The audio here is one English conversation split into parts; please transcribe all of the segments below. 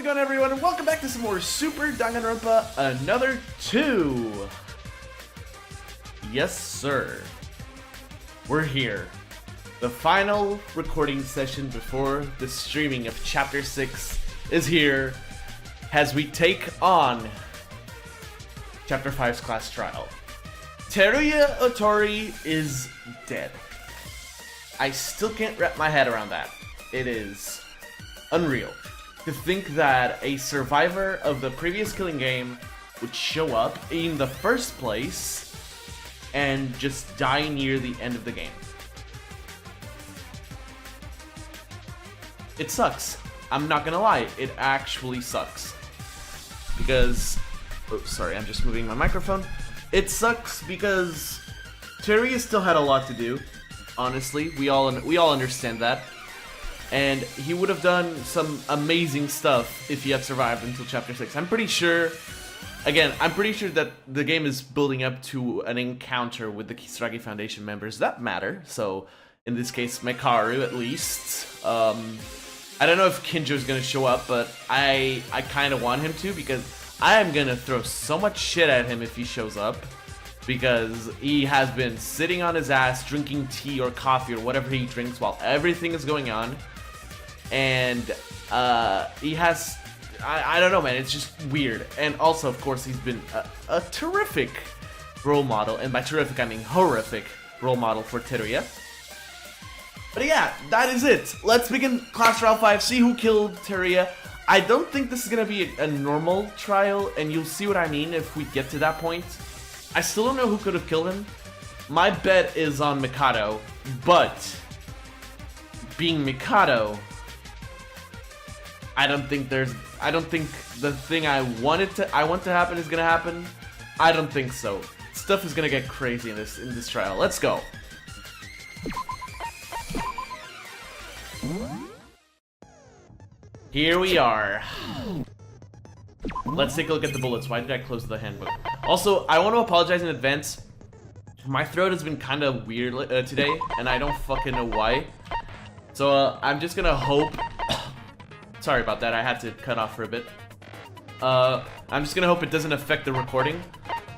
it going, everyone, and welcome back to some more Super Danganronpa, another 2. Yes, sir. We're here. The final recording session before the streaming of Chapter 6 is here as we take on Chapter 5's class trial. Teruya Otori is dead. I still can't wrap my head around that. It is unreal to think that a survivor of the previous killing game would show up in the first place and just die near the end of the game. It sucks. I'm not gonna lie, it actually sucks. Because, oh, sorry, I'm just moving my microphone. It sucks because Teruya still had a lot to do. Honestly, we all understand that. And he would have done some amazing stuff if he had survived until Chapter 6. I'm pretty sure that the game is building up to an encounter with the Kisaragi Foundation members that matter. So, in this case, Mekaru, at least. I don't know if Kinjo's gonna show up, but I kind of want him to, because I am gonna throw so much shit at him if he shows up. Because he has been sitting on his ass, drinking tea or coffee or whatever he drinks while everything is going on. And he has, I don't know, man, it's just weird. And also, of course, he's been a terrific role model. And by terrific, I mean horrific role model for Teruya. But yeah, that is it. Let's begin Class Trial 5, see who killed Teruya. I don't think this is going to be a normal trial, and you'll see what I mean if we get to that point. I still don't know who could have killed him. My bet is on Mikado, but being Mikado, I don't think the thing I want to happen is gonna happen. I don't think so. Stuff is gonna get crazy in this trial. Let's go. Here we are. Let's take a look at the bullets. Why did I close the handbook? Also, I want to apologize in advance. My throat has been kind of weird today, and I don't fucking know why. So, I'm just gonna hope... Sorry about that, I had to cut off for a bit. I'm just gonna hope it doesn't affect the recording.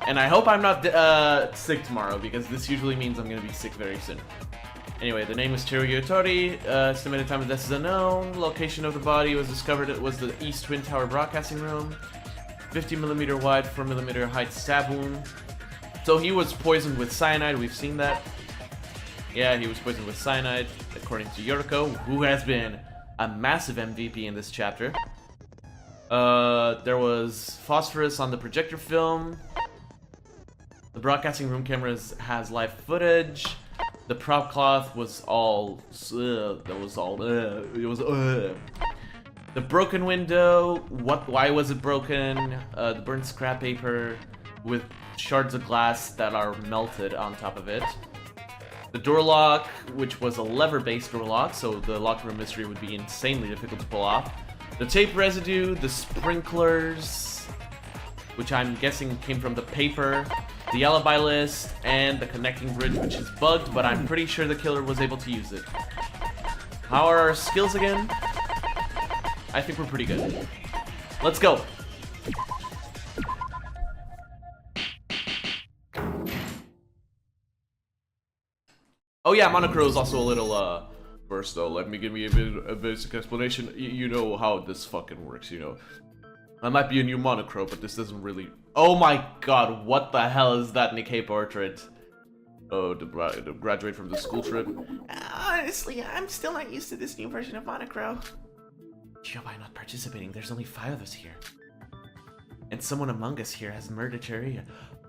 And I hope I'm not sick tomorrow, because this usually means I'm gonna be sick very soon. Anyway, the name was Teruya Otori. Estimated time of death is unknown. Location of the body was discovered. It was the East Twin Tower Broadcasting Room. 50mm wide, 4mm height stab wound. So he was poisoned with cyanide. We've seen that. Yeah, he was poisoned with cyanide, according to Yoriko, who has been a massive MVP in this chapter. There was phosphorus on the projector film. The broadcasting room cameras has live footage. The prop cloth was all, The broken window, why was it broken? The burnt scrap paper with shards of glass that are melted on top of it. The door lock, which was a lever-based door lock, so the locker room mystery would be insanely difficult to pull off. The tape residue, the sprinklers, which I'm guessing came from the paper. The alibi list, and the connecting bridge, which is bugged, but I'm pretty sure the killer was able to use it. How are our skills again? I think we're pretty good. Let's go! Oh yeah, Monochrome is also a little, First though, let me give me a basic explanation. You know how this fucking works, you know. I might be a new Monochrome, but this doesn't really... Oh my god, what the hell is that Nikkei portrait? Oh, to graduate from the school trip. Honestly, I'm still not used to this new version of Monochrome. Sure, by not participating, there's only 5 of us here. And someone among us here has murdered Teruya.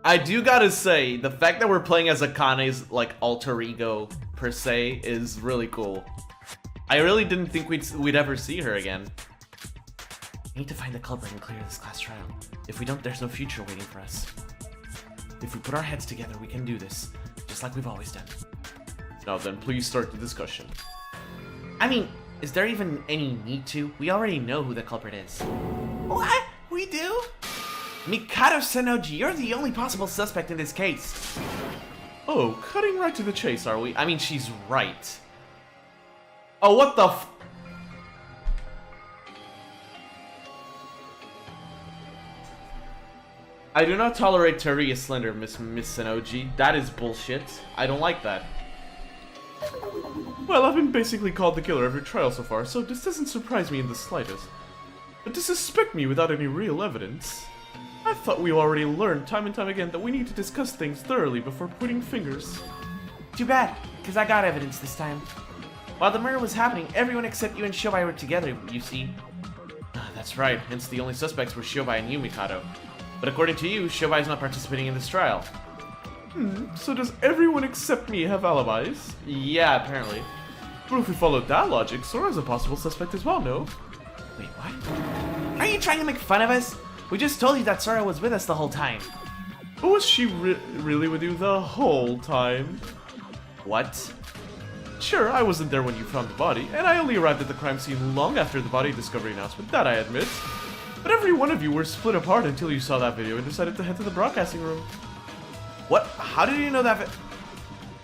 I do gotta say, the fact that we're playing as Akane's, like, alter ego, per se, is really cool. I really didn't think we'd ever see her again. We need to find the culprit and clear this class trial. If we don't, there's no future waiting for us. If we put our heads together, we can do this, just like we've always done. Now then, please start the discussion. I mean, is there even any need to? We already know who the culprit is. What? We do? Mikado Sennoji, you're the only possible suspect in this case. Oh, cutting right to the chase, are we? I mean, she's right. Oh, what the f- I do not tolerate Teruya slander, Miss Sanoji. That is bullshit. I don't like that. Well, I've been basically called the killer every trial so far, so this doesn't surprise me in the slightest. But to suspect me without any real evidence... I thought we already learned time and time again that we need to discuss things thoroughly before pointing fingers. Too bad, because I got evidence this time. While the murder was happening, everyone except you and Shobai were together, you see. That's right, hence the only suspects were Shobai and Yumikado. But according to you, Shobai is not participating in this trial. So does everyone except me have alibis? Yeah, apparently. But if we followed that logic, Sora's a possible suspect as well, no? Wait, what? Are you trying to make fun of us? We just told you that Sora was with us the whole time. But was she really with you the whole time? What? Sure, I wasn't there when you found the body, and I only arrived at the crime scene long after the body discovery announcement, that I admit. But every one of you were split apart until you saw that video and decided to head to the broadcasting room. What? How did you know that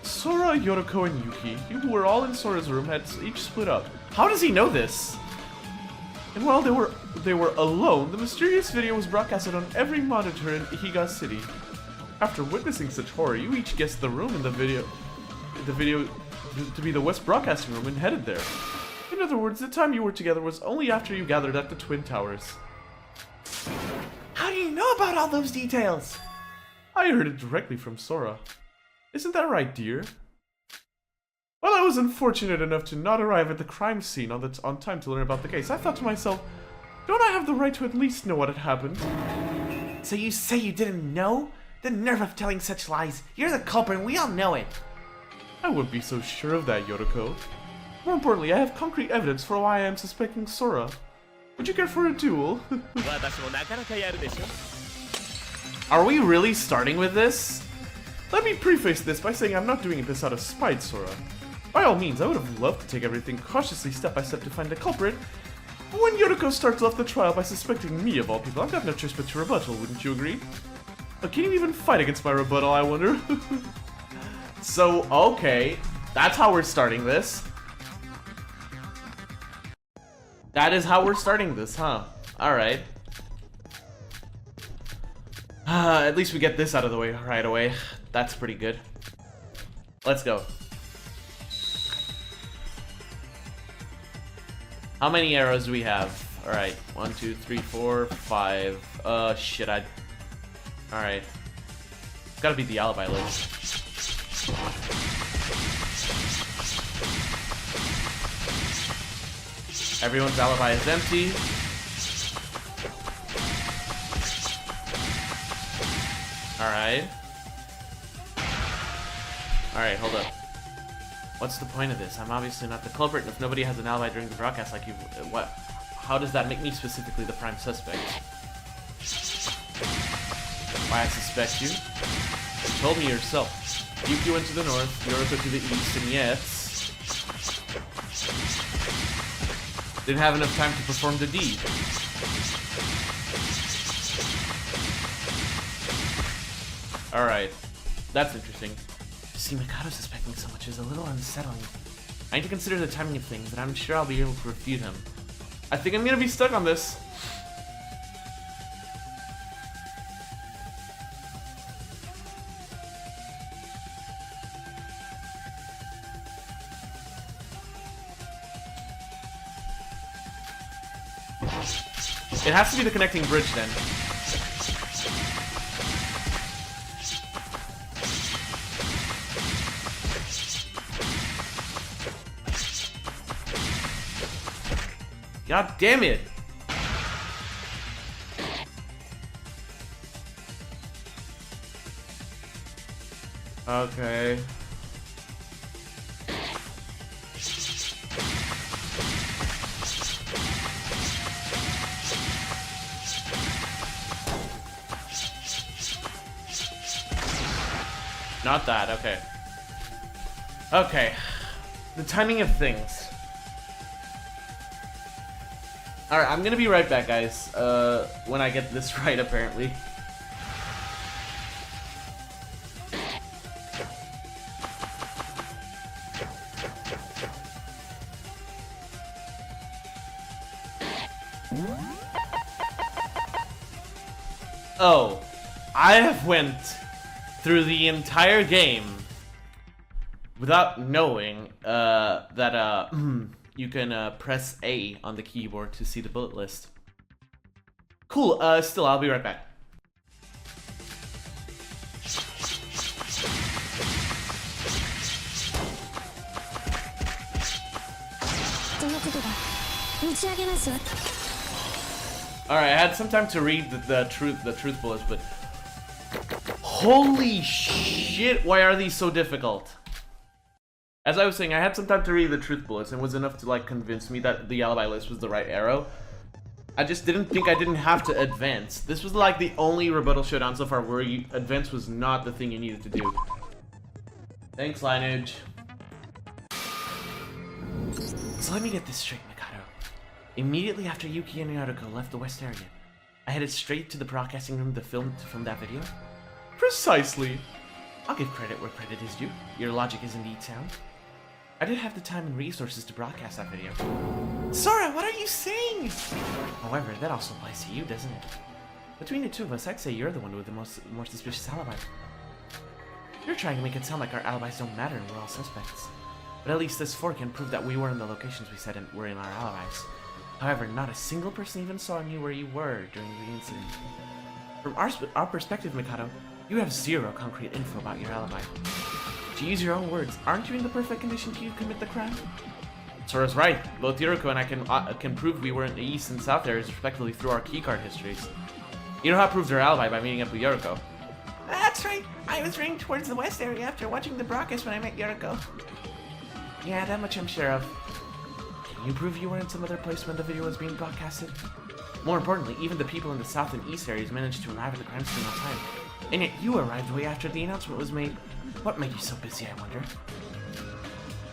Sora, Yoriko, and Yuki, you who were all in Sora's room, had each split up. How does he know this? And while they were alone, the mysterious video was broadcasted on every monitor in Ihiga City. After witnessing such horror, you each guessed the room in the video to be the West Broadcasting Room and headed there. In other words, the time you were together was only after you gathered at the Twin Towers. How do you know about all those details? I heard it directly from Sora. Isn't that right, dear? Well, I was unfortunate enough to not arrive at the crime scene on time to learn about the case. I thought to myself, don't I have the right to at least know what had happened? So you say you didn't know? The nerve of telling such lies. You're the culprit and we all know it. I wouldn't be so sure of that, Yoriko. More importantly, I have concrete evidence for why I am suspecting Sora. Would you care for a duel? Are we really starting with this? Let me preface this by saying I'm not doing this out of spite, Sora. By all means, I would have loved to take everything cautiously step by step to find the culprit, but when Yoriko starts off the trial by suspecting me of all people, I've got no choice but to rebuttal, wouldn't you agree? But can you even fight against my rebuttal, I wonder? So, okay, that's how we're starting this. That is how we're starting this, huh? Alright. At least we get this out of the way right away. That's pretty good. Let's go. How many arrows do we have? Alright, 1, 2, 3, 4, 5. Shit, Alright. It's gotta be the alibi list. Everyone's alibi is empty. Alright. Alright, hold up. What's the point of this? I'm obviously not the culprit, and if nobody has an alibi during the broadcast like you... What? How does that make me specifically the prime suspect? Why I suspect you? You told me yourself. Yuki went to the north, Yoriko to the east, and yet... didn't have enough time to perform the deed. Alright. That's interesting. To see Mikado suspecting so much is a little unsettling. I need to consider the timing of things, and I'm sure I'll be able to refute him. I think I'm gonna be stuck on this. It has to be the connecting bridge then. God damn it! Okay. Not that, okay. Okay. The timing of things. Alright, I'm gonna be right back, guys. When I get this right, apparently. Oh. I have went through the entire game without knowing that you can press A on the keyboard to see the bullet list. Cool, still, I'll be right back. Alright, I had some time to read the truth bullets, but holy shit, why are these so difficult? As I was saying, I had some time to read the truth bullets, and it was enough to like convince me that the alibi list was the right arrow. I just didn't think I didn't have to advance. This was like the only rebuttal showdown so far where advance was not the thing you needed to do. Thanks, Lineage. So let me get this straight, Mikado. Immediately after Yuki and Naruto left the West area, I headed straight to the broadcasting room to film that video? Precisely. I'll give credit where credit is due. Your logic is indeed sound. I did have the time and resources to broadcast that video. Sora, what are you saying? However, that also applies to you, doesn't it? Between the two of us, I'd say you're the one with the more suspicious alibi. You're trying to make it sound like our alibis don't matter and we're all suspects. But at least this 4 can prove that we were in the locations we said were in our alibis. However, not a single person even saw or knew where you were during the incident. From our perspective, Mikado, you have zero concrete info about your alibi. To use your own words, aren't you in the perfect condition to commit the crime? Sora's right. Both Yuriko and I can prove we were in the east and south areas respectively through our keycard histories. Iroha proved her alibi by meeting up with Yuriko. That's right. I was running towards the west area after watching the broadcast when I met Yuriko. Yeah, that much I'm sure of. Can you prove you were in some other place when the video was being broadcasted? More importantly, even the people in the south and east areas managed to arrive at the crime scene on time. And yet you arrived way after the announcement was made. What made you so busy, I wonder?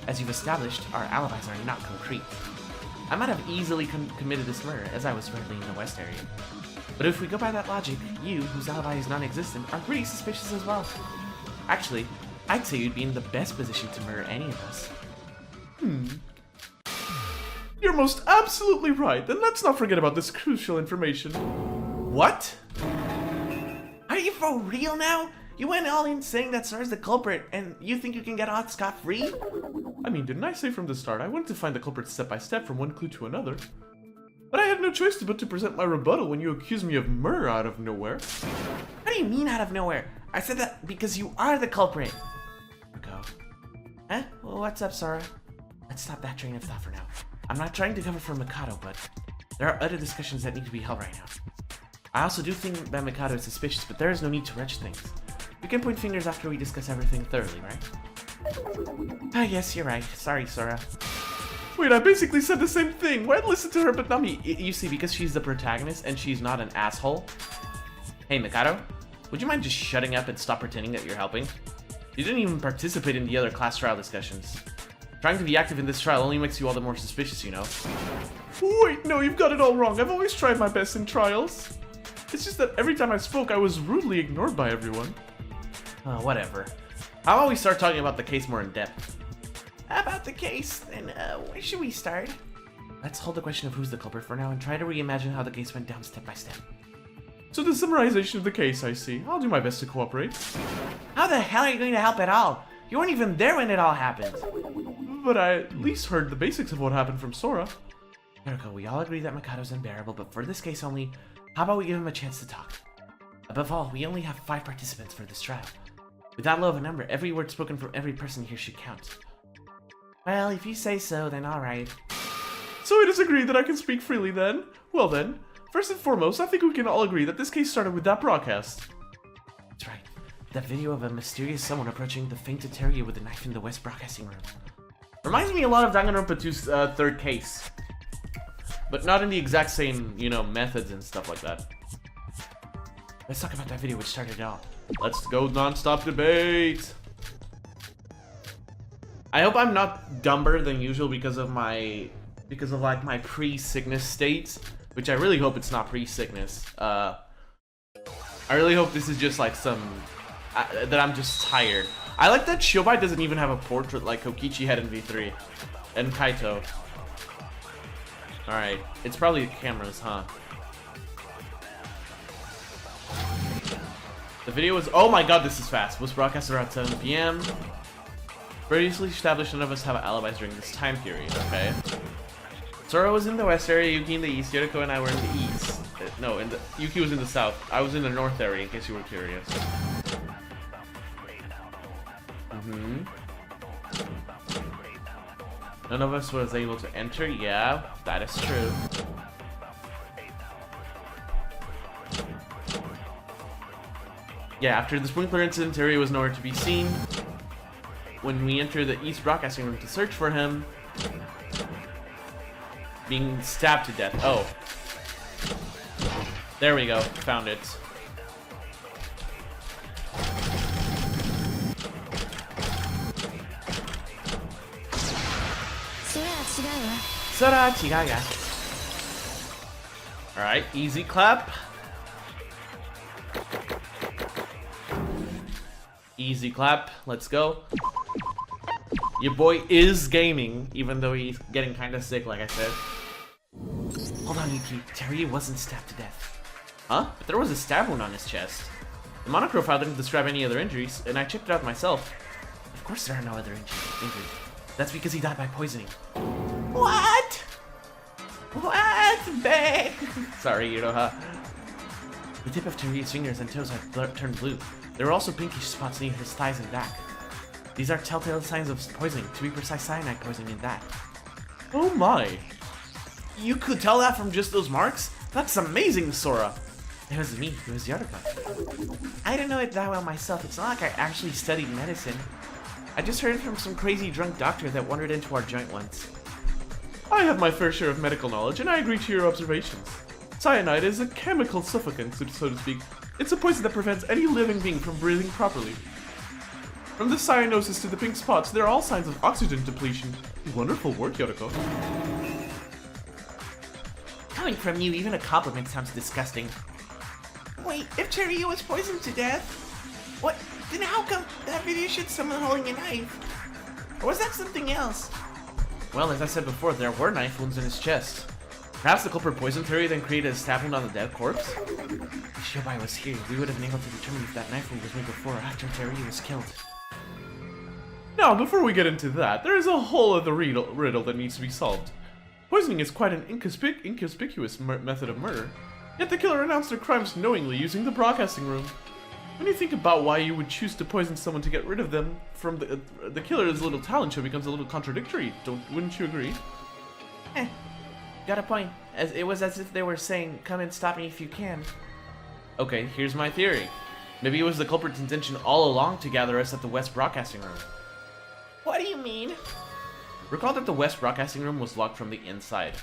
As you've established, our alibis are not concrete. I might have easily committed this murder, as I was rarely in the west area. But if we go by that logic, you, whose alibi is non-existent, are pretty suspicious as well. Actually, I'd say you'd be in the best position to murder any of us. You're most absolutely right, and let's not forget about this crucial information. What? Are you for real now? You went all in saying that Sora's the culprit, and you think you can get off scot-free? I mean, didn't I say from the start I wanted to find the culprit step by step from one clue to another? But I had no choice but to present my rebuttal when you accused me of murder out of nowhere. What do you mean out of nowhere? I said that because you are the culprit. Go. Huh? Well, what's up, Sora? Let's stop that train of thought for now. I'm not trying to cover for Mikado, but there are other discussions that need to be held right now. I also do think that Mikado is suspicious, but there is no need to rush things. We can point fingers after we discuss everything thoroughly, right? Ah, yes, you're right. Sorry, Sora. Wait, I basically said the same thing. Why'd listen to her but not me? You see, because she's the protagonist and she's not an asshole. Hey, Mikado, would you mind just shutting up and stop pretending that you're helping? You didn't even participate in the other class trial discussions. Trying to be active in this trial only makes you all the more suspicious, you know? Wait, no, you've got it all wrong. I've always tried my best in trials. It's just that every time I spoke, I was rudely ignored by everyone. Oh, whatever. How about we start talking about the case more in depth? About the case? Then, where should we start? Let's hold the question of who's the culprit for now and try to reimagine how the case went down step by step. So the summarization of the case, I see. I'll do my best to cooperate. How the hell are you going to help at all? You weren't even there when it all happened. But I at least heard the basics of what happened from Sora. Yuriko, we all agree that Mikado's unbearable, but for this case only, how about we give him a chance to talk? Above all, we only have 5 participants for this trial. With that low of a number, every word spoken from every person here should count. Well, if you say so, then alright. So it is agreed that I can speak freely then? Well then, first and foremost, I think we can all agree that this case started with that broadcast. That's right. That video of a mysterious someone approaching the fainted Teruya with a knife in the West broadcasting room. Reminds me a lot of Danganronpa 2's third case. But not in the exact same, you know, methods and stuff like that. Let's talk about that video which started it all. Let's go non-stop debate! I hope I'm not dumber than usual because of like my pre-sickness state, which I really hope it's not pre-sickness. I really hope this is just like that I'm just tired. I like that Shobai doesn't even have a portrait like Kokichi had in V3 and Kaito. Alright, it's probably the cameras, huh? The video was, oh my god, this is fast. Was broadcast around 7 p.m. Previously established, none of us have alibis during this time period, okay? Sora was in the west area, Yuki in the east, Yuriko and I were in the east. No, Yuki was in the south. I was in the north area, in case you were curious. None of us was able to enter. Yeah, that is true. Yeah, after the sprinkler incident, Teruya was nowhere to be seen. When we entered the East Broadcasting Room to search for him, being stabbed to death. Oh. There we go. Found it. Sora chigaga. Alright, easy clap. Easy clap. Let's go. Your boy is gaming, even though he's getting kind of sick, like I said. Hold on, Yuki. Teruya wasn't stabbed to death. Huh? But there was a stab wound on his chest. The monochrome file didn't describe any other injuries, and I checked it out myself. Of course there are no other injuries. That's because he died by poisoning. What? What? Babe? Sorry, Iroha. The tip of Teruya's fingers and toes had turned blue. There were also pinkish spots near his thighs and back. These are telltale signs of poisoning, to be precise, cyanide poisoning in that. Oh my. You could tell that from just those marks? That's amazing, Sora. It was me, it was Yuriko. I didn't know it that well myself. It's not like I actually studied medicine. I just heard it from some crazy drunk doctor that wandered into our joint once. I have my fair share of medical knowledge, and I agree to your observations. Cyanide is a chemical suffocant, so to speak. It's a poison that prevents any living being from breathing properly. From the cyanosis to the pink spots, there are all signs of oxygen depletion. Wonderful work, Yuriko. Coming from you, even a compliment sounds disgusting. Wait, if Teruya was poisoned to death? What? Then how come that video showed someone holding a knife? Or was that something else? Well, as I said before, there were knife wounds in his chest. Perhaps the culprit poisoned Teruya, then created a stab wound on the dead corpse? If Shobai was here, we would have been able to determine if that knife wound was made before or after Teruya was killed. Now, before we get into that, there is a whole other riddle that needs to be solved. Poisoning is quite an inconspicuous method of murder, yet the killer announced their crimes knowingly using the broadcasting room. When you think about why you would choose to poison someone to get rid of them from the killer's little talent show becomes a little contradictory, wouldn't you agree? Got a point. It was as if they were saying, come and stop me if you can. Okay, here's my theory. Maybe it was the culprit's intention all along to gather us at the West Broadcasting Room. What do you mean? Recall that the West Broadcasting Room was locked from the inside.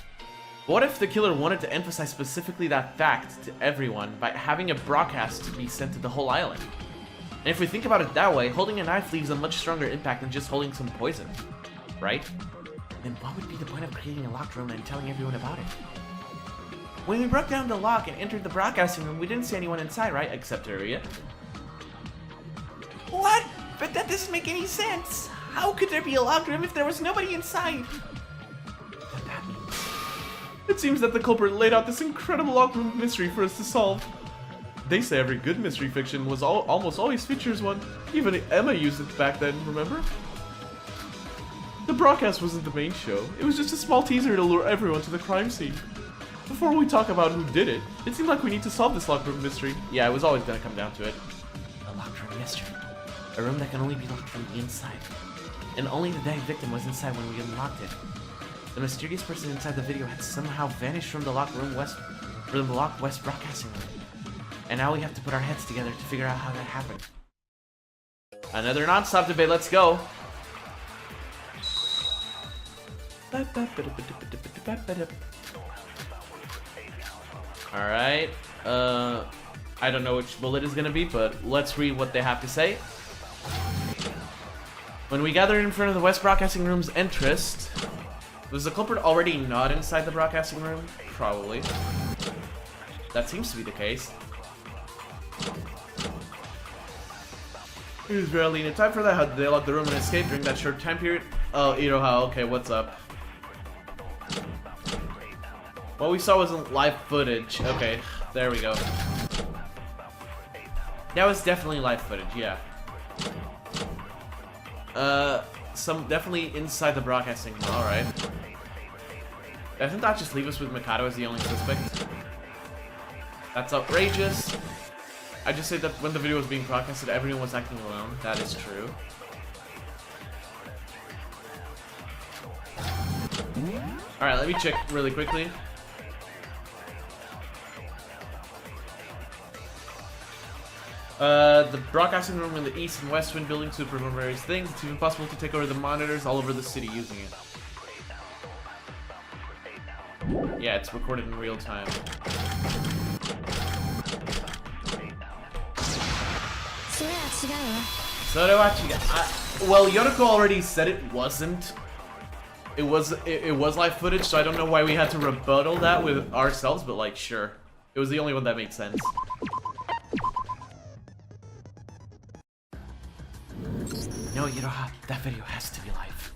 But what if the killer wanted to emphasize specifically that fact to everyone by having a broadcast to be sent to the whole island? And if we think about it that way, holding a knife leaves a much stronger impact than just holding some poison, right? Then what would be the point of creating a locked room and telling everyone about it? When we broke down the lock and entered the broadcasting room, we didn't see anyone inside, right? Except Teruya. What? But that doesn't make any sense. How could there be a locked room if there was nobody inside? What that means? It seems that the culprit laid out this incredible locked room mystery for us to solve. They say every good mystery fiction was almost always features one. Even Emma used it back then, remember? The broadcast wasn't the main show. It was just a small teaser to lure everyone to the crime scene. Before we talk about who did it, it seemed like we need to solve this locked room mystery. Yeah, it was always gonna come down to it. A locked room mystery. A room that can only be locked from the inside. And only the dead victim was inside when we unlocked it. The mysterious person inside the video had somehow vanished from the locked West Broadcasting Room. And now we have to put our heads together to figure out how that happened. Another non-stop debate, let's go! Alright, I don't know which bullet is gonna be, but let's read what they have to say. When we gathered in front of the West Broadcasting Room's entrance, was the culprit already not inside the broadcasting room? Probably. That seems to be the case. It was barely in time for that. How did they lock the room and escape during that short time period? Oh, Iroha, okay, what's up? What we saw wasn't live footage. Okay, there we go. That was definitely live footage, yeah. Some definitely inside the broadcasting. Alright. Doesn't that just leave us with Mikado as the only suspect? That's outrageous. I just said that when the video was being broadcasted, everyone was acting alone. That is true. Alright, let me check really quickly. The broadcasting room in the east and west twin buildings to perform various things. It's even possible to take over the monitors all over the city using it. Yeah, it's recorded in real time. Well, Yoriko already said it wasn't. It was live footage, so I don't know why we had to rebuttal that with ourselves, but like, sure. It was the only one that made sense. No, Iroha, that video has to be live.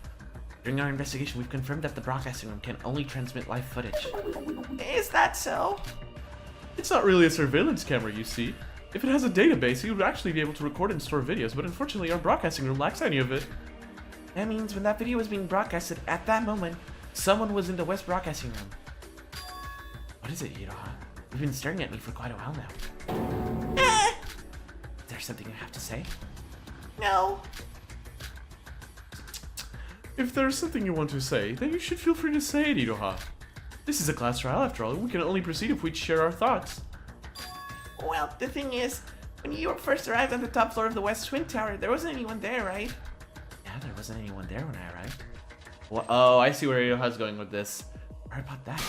During our investigation, we've confirmed that the broadcasting room can only transmit live footage. Is that so? It's not really a surveillance camera, you see. If it has a database, you would actually be able to record and store videos, but unfortunately our broadcasting room lacks any of it. That means when that video was being broadcasted at that moment, someone was in the West broadcasting room. What is it, Iroha? You've been staring at me for quite a while now. Is there something you have to say? No. If there's something you want to say, then you should feel free to say it, Iroha. This is a class trial after all, and we can only proceed if we share our thoughts. Well, the thing is, when you first arrived on the top floor of the West Twin Tower, there wasn't anyone there, right? Yeah, there wasn't anyone there when I arrived. Well, oh, I see where Iroha's going with this. Where about that?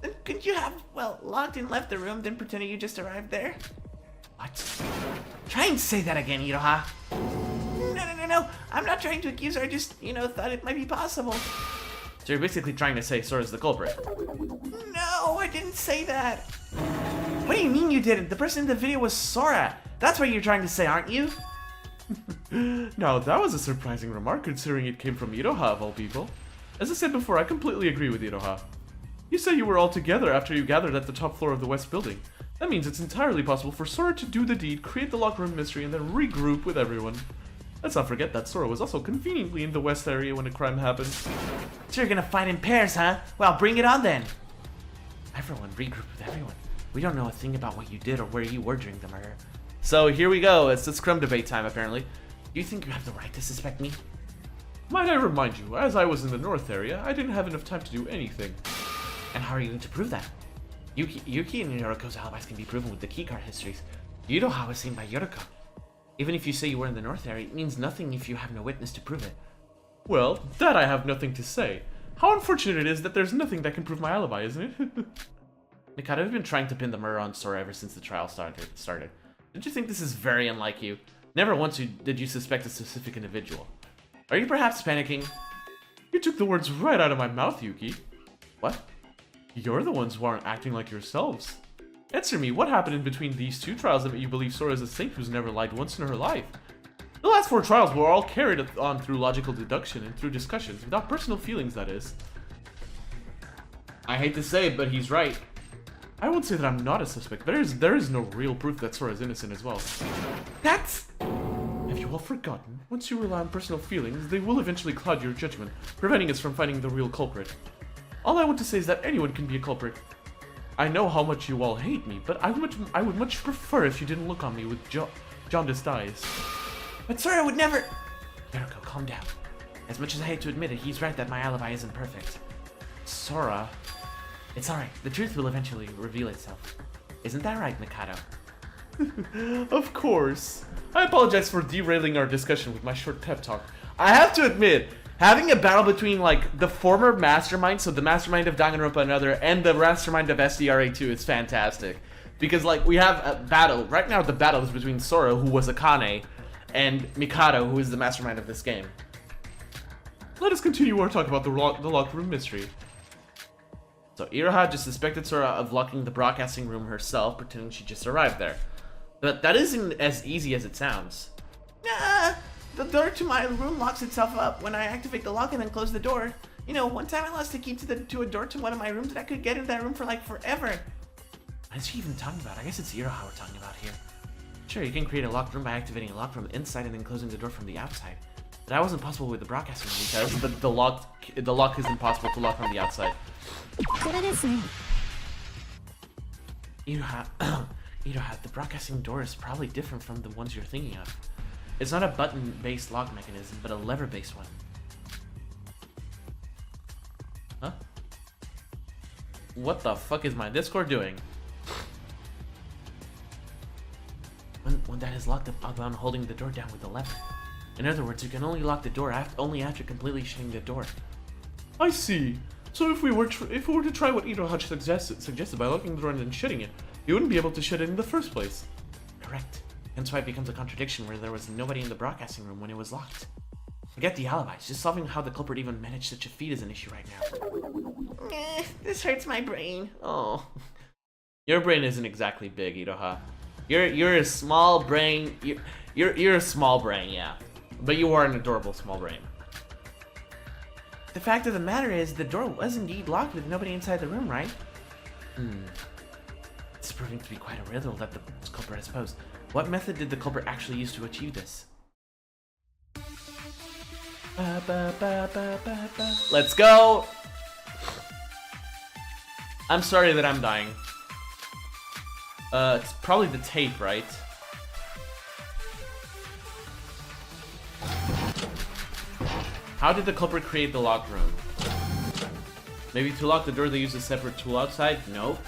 Then couldn't you have, well, logged and left the room, then pretended you just arrived there? What? Try and say that again, Iroha. No. I'm not trying to accuse her, I just, thought it might be possible. So you're basically trying to say Sora's the culprit. No, I didn't say that. What do you mean you didn't? The person in the video was Sora. That's what you're trying to say, aren't you? Now, that was a surprising remark considering it came from Iroha of all people. As I said before, I completely agree with Iroha. You said you were all together after you gathered at the top floor of the West building. That means it's entirely possible for Sora to do the deed, create the locker room mystery, and then regroup with everyone. Let's not forget that Sora was also conveniently in the West area when a crime happened. So you're gonna fight in pairs, huh? Well, bring it on then. Everyone regroup with everyone. We don't know a thing about what you did or where you were during the murder. So here we go, it's the Scrum debate time apparently. You think you have the right to suspect me? Might I remind you, as I was in the North area, I didn't have enough time to do anything. And how are you going to prove that? Yuki and Yoriko's alibis can be proven with the keycard histories. Yudoha was seen by Yoriko. Even if you say you were in the North area, it means nothing if you have no witness to prove it. Well, that I have nothing to say. How unfortunate it is that there's nothing that can prove my alibi, isn't it? Mikado, I've been trying to pin the murder on Sora ever since the trial started. Don't you think this is very unlike you? Never once did you suspect a specific individual. Are you perhaps panicking? You took the words right out of my mouth, Yuki. What? You're the ones who aren't acting like yourselves. Answer me, what happened in between these two trials that made you believe Sora is a saint who's never lied once in her life? The last 4 trials were all carried on through logical deduction and through discussions, without personal feelings, that is. I hate to say it, but he's right. I won't say that I'm not a suspect. There is no real proof that Sora is innocent as well. That's... Have you all forgotten? Once you rely on personal feelings, they will eventually cloud your judgment, preventing us from finding the real culprit. All I want to say is that anyone can be a culprit. I know how much you all hate me, but I would much prefer if you didn't look on me with jaundiced eyes. But Sora would never... Yoriko, calm down. As much as I hate to admit it, he's right that my alibi isn't perfect. Sora... It's alright, the truth will eventually reveal itself. Isn't that right, Mikado? Of course. I apologize for derailing our discussion with my short pep talk. I have to admit, having a battle between, like, the former mastermind, so the mastermind of Danganronpa another, and the mastermind of SDRA2 is fantastic. Because, like, we have a battle. Right now, the battle is between Sora, who was Akane, and Mikado, who is the mastermind of this game. Let us continue our talk about the locker room mystery. So Iroha just suspected Sora of locking the broadcasting room herself, pretending she just arrived there. But that isn't as easy as it sounds. The door to my room locks itself up when I activate the lock and then close the door. You know, one time I lost the key to a door to one of my rooms and I could get in that room for like forever. What is she even talking about? I guess it's Iroha we're talking about here. Sure, you can create a locked room by activating a lock from the inside and then closing the door from the outside. But that wasn't possible with the broadcasting room because the lock is impossible to lock from the outside. Iroha, the broadcasting door is probably different from the ones you're thinking of. It's not a button-based lock mechanism, but a lever-based one. Huh? What the fuck is my Discord doing? When that is locked up, I'm holding the door down with the lever. In other words, you can only lock the door only after completely shutting the door. I see. So if we were to try what Iroha suggested by locking the door and then shutting it, you wouldn't be able to shut it in the first place. Correct. Hence why it becomes a contradiction where there was nobody in the broadcasting room when it was locked. Forget the alibis. Just solving how the culprit even managed such a feat is an issue right now. This hurts my brain. Oh. Your brain isn't exactly big, Iroha. You're a small brain. You're a small brain, yeah. But you are an adorable small brain. The fact of the matter is, the door was indeed locked with nobody inside the room, right? It's proving to be quite a riddle that the culprit has posed. What method did the culprit actually use to achieve this? Let's go! I'm sorry that I'm dying. It's probably the tape, right? How did the culprit create the locked room? Maybe to lock the door they used a separate tool outside? No.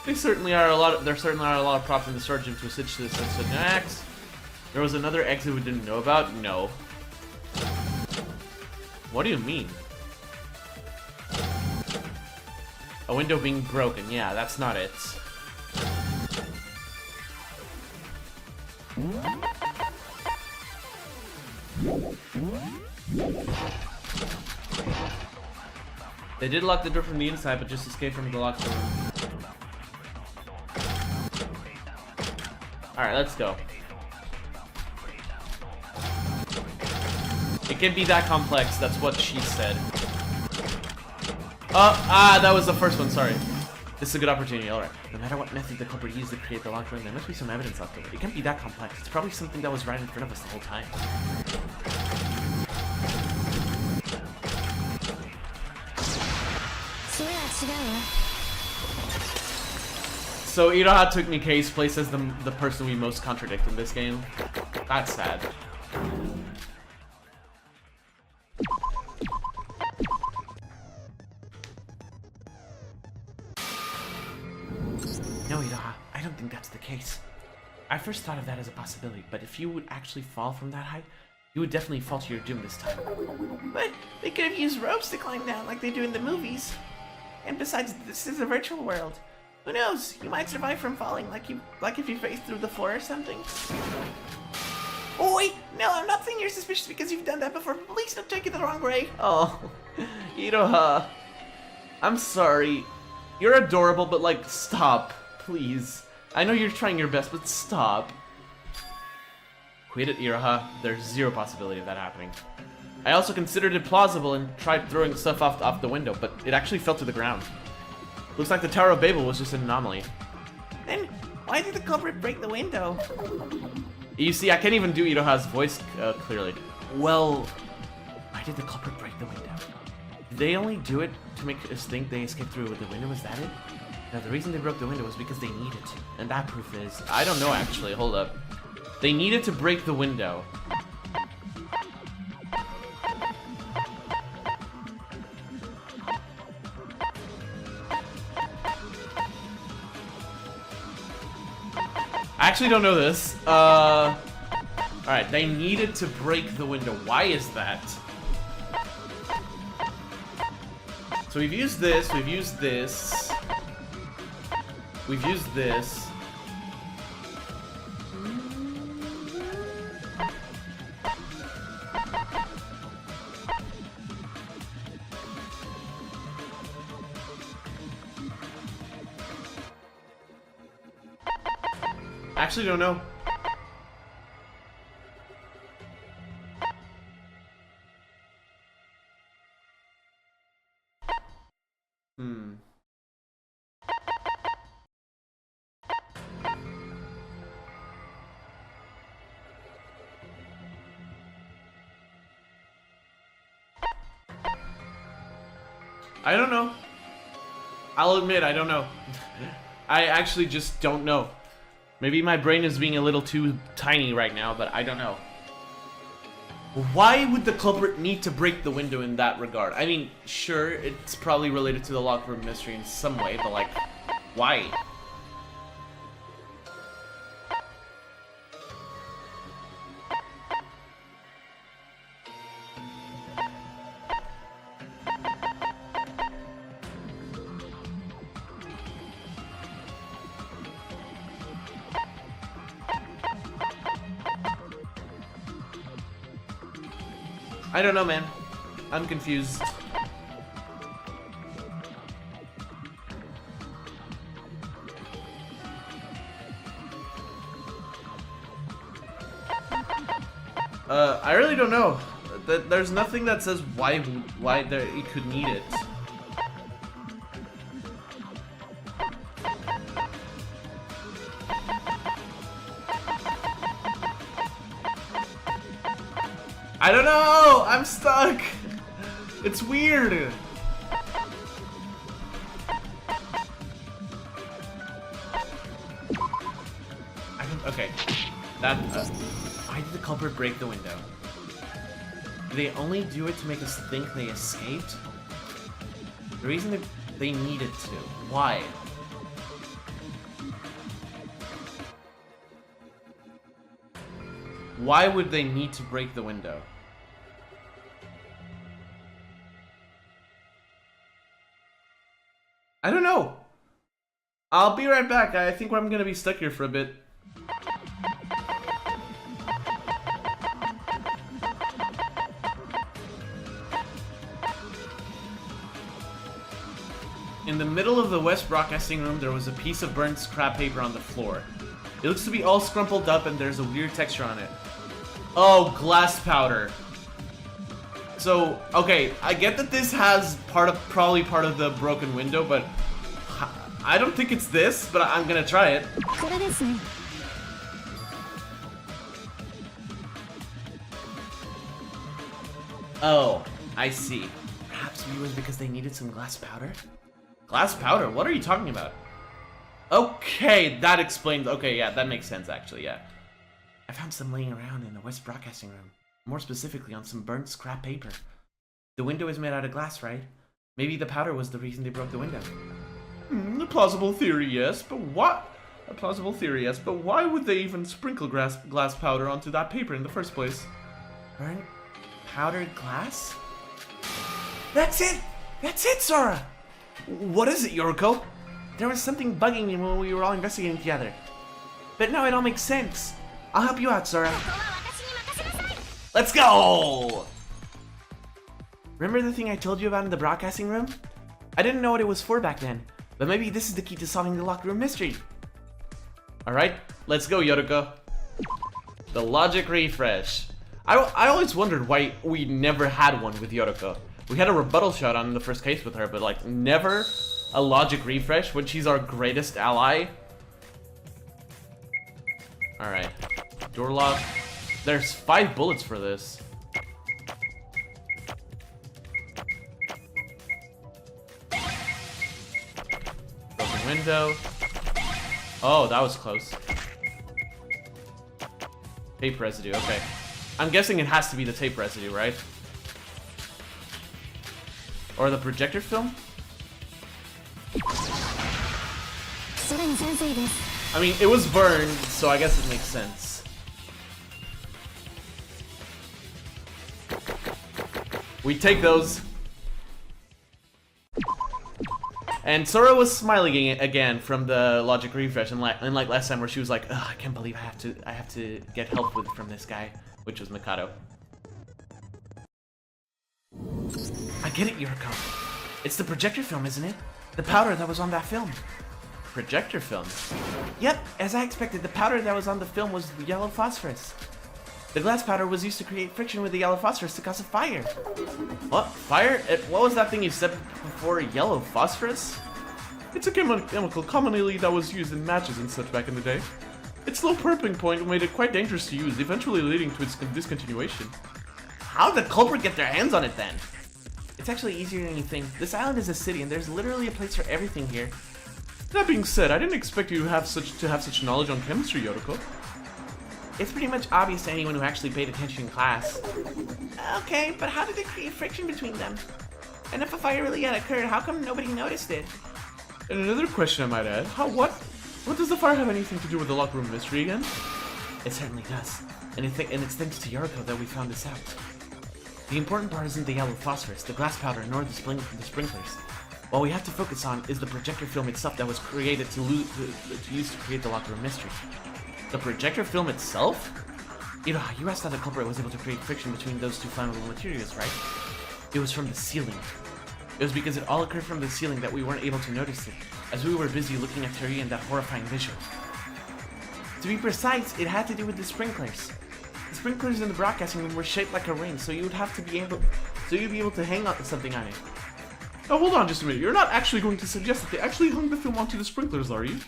There certainly are a lot of props in the storage room to switch to this next. There was another exit we didn't know about? No. What do you mean? A window being broken. Yeah, that's not it. They did lock the door from the inside, but just escaped from the locked room. Alright, let's go. It can be that complex, that's what she said. That was the first one, sorry. This is a good opportunity, alright. No matter what method the culprit used to create the locked room, there must be some evidence left over. It can't be that complex. It's probably something that was right in front of us the whole time. So Iroha took Nikei's place as the person we most contradict in this game. That's sad. No, Iroha, I don't think that's the case. I first thought of that as a possibility, but if you would actually fall from that height, you would definitely fall to your doom this time. But they could have used ropes to climb down like they do in the movies. And besides, this is a virtual world. Who knows? You might survive from falling, like if you face through the floor or something. Oh wait, no, I'm not saying you're suspicious because you've done that before. Please don't take it the wrong way. Oh, Iroha. I'm sorry. You're adorable, but like, stop, please. I know you're trying your best, but stop. Quit it, Iroha. There's zero possibility of that happening. I also considered it plausible and tried throwing stuff off the window, but it actually fell to the ground. Looks like the Tower of Babel was just an anomaly. Then why did the culprit break the window? You see, I can't even do Iroha's voice clearly. Well, why did the culprit break the window? Did they only do it to make us think they escaped through the window? Was that it? No, the reason they broke the window was because they needed to. And that proof is... I don't know, actually. Hold up. They needed to break the window. I actually don't know this. Alright, they needed to break the window. Why is that? So we've used this, we've used this. We've used this. I actually don't know. I don't know. I'll admit, I don't know. I actually just don't know. Maybe my brain is being a little too tiny right now, but I don't know. Why would the culprit need to break the window in that regard? I mean, sure, it's probably related to the locker room mystery in some way, but like, why? I don't know, man. I'm confused. I really don't know. There's nothing that says why it could need it. I don't know! I'm stuck! It's weird! Okay. Why did the culprit break the window? Did they only do it to make us think they escaped? The reason that they needed to. Why? Why would they need to break the window? I don't know. I'll be right back. I think I'm gonna be stuck here for a bit. In the middle of the West Broadcasting Room, there was a piece of burnt scrap paper on the floor. It looks to be all scrumpled up and there's a weird texture on it. Oh, glass powder. So, okay, I get that this has probably part of the broken window, but I don't think it's this, but I'm gonna try it. Oh, I see. Perhaps maybe it was because they needed some glass powder? Glass powder? What are you talking about? Okay, that explains. Okay, yeah, that makes sense actually, yeah. I found some laying around in the West Broadcasting Room. More specifically on some burnt scrap paper. The window is made out of glass, right? Maybe the powder was the reason they broke the window. A plausible theory, yes, but what? A plausible theory, yes, but why would they even sprinkle glass powder onto that paper in the first place? Burnt powdered glass? That's it! That's it, Sora! What is it, Yoriko? There was something bugging me when we were all investigating together. But now it all makes sense. I'll help you out, Sora. Let's go! Remember the thing I told you about in the broadcasting room? I didn't know what it was for back then, but maybe this is the key to solving the locker room mystery. Alright, let's go, Yoriko. The logic refresh. I always wondered why we never had one with Yoriko. We had a rebuttal showdown in the first case with her, but like never a logic refresh when she's our greatest ally. Alright. Door lock. There's 5 bullets for this. Broken window. Oh, that was close. Tape residue, okay. I'm guessing it has to be the tape residue, right? Or the projector film? I mean, it was burned, so I guess it makes sense. We take those. And Sora was smiling again from the logic refresh, and like last time where she was like, "Ugh, I can't believe I have to get help from this guy," which was Mikado. I get it, Yuriko. It's the projector film, isn't it? The powder that was on that film. Projector film? Yep, as I expected, the powder that was on the film was yellow phosphorus. The glass powder was used to create friction with the yellow phosphorus to cause a fire. What? Fire? What was that thing you said before? Yellow phosphorus? It's a chemical commonly that was used in matches and such back in the day. Its low purpling point made it quite dangerous to use, eventually leading to its discontinuation. How did the culprit get their hands on it then? It's actually easier than you think. This island is a city, and there's literally a place for everything here. That being said, I didn't expect you to have such knowledge on chemistry, Yoriko. It's pretty much obvious to anyone who actually paid attention in class. Okay, but how did it create friction between them? And if a fire really had occurred, how come nobody noticed it? And another question I might add, what does the fire have anything to do with the locker room mystery again? It certainly does. And it's thanks to Yoriko that we found this out. The important part isn't the yellow phosphorus, the glass powder, nor the sprinklers. What we have to focus on is the projector film itself that was created to use to create the locker room mystery. The projector film itself? You asked how the culprit was able to create friction between those two flammable materials, right? It was from the ceiling. It was because it all occurred from the ceiling that we weren't able to notice it, as we were busy looking at Teruya and that horrifying visual. To be precise, it had to do with the sprinklers. The sprinklers in the broadcasting room were shaped like a ring, so you'd be able to hang on something on it. Now hold on just a minute, you're not actually going to suggest that they actually hung the film onto the sprinklers, are you?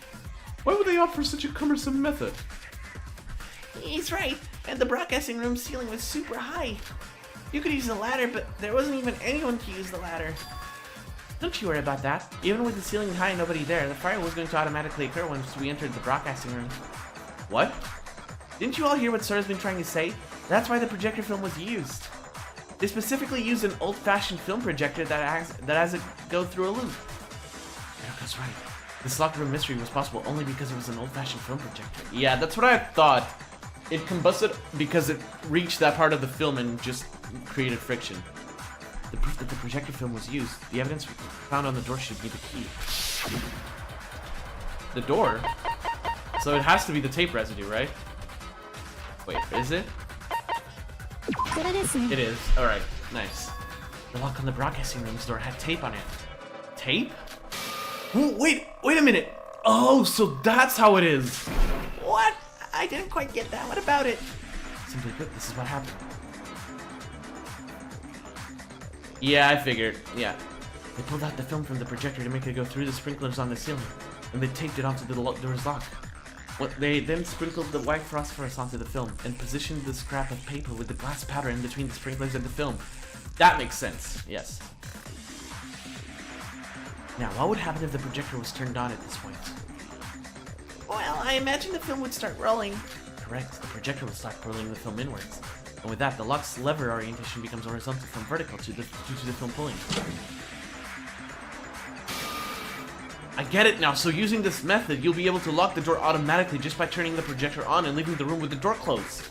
Why would they opt for such a cumbersome method? He's right, and the broadcasting room ceiling was super high. You could use the ladder, but there wasn't even anyone to use the ladder. Don't you worry about that. Even with the ceiling high and nobody there, the fire was going to automatically occur once we entered the broadcasting room. What? Didn't you all hear what Sora's been trying to say? That's why the projector film was used. They specifically used an old-fashioned film projector that has it go through a loop. Yoriko's right. This locker room mystery was possible only because it was an old-fashioned film projector. Yeah, that's what I thought. It combusted because it reached that part of the film and just created friction. The proof that the projector film was used, the evidence found on the door should be the key. The door? So it has to be the tape residue, right? Wait, is it? It is. Alright, nice. The lock on the broadcasting room's door had tape on it. Tape? Ooh, wait a minute! Oh, so that's how it is! What? I didn't quite get that. What about it? Simply put, this is what happened. Yeah, I figured. Yeah. They pulled out the film from the projector to make it go through the sprinklers on the ceiling, and they taped it onto the door's lock. They then sprinkled the white phosphorus onto the film and positioned the scrap of paper with the glass powder in between the sprinklers and the film. That makes sense, yes. Now, what would happen if the projector was turned on at this point? Well, I imagine the film would start rolling. Correct, the projector would start pulling the film inwards. And with that, the lock's lever orientation becomes horizontal from vertical due to the film pulling. I get it now, so using this method, you'll be able to lock the door automatically just by turning the projector on and leaving the room with the door closed.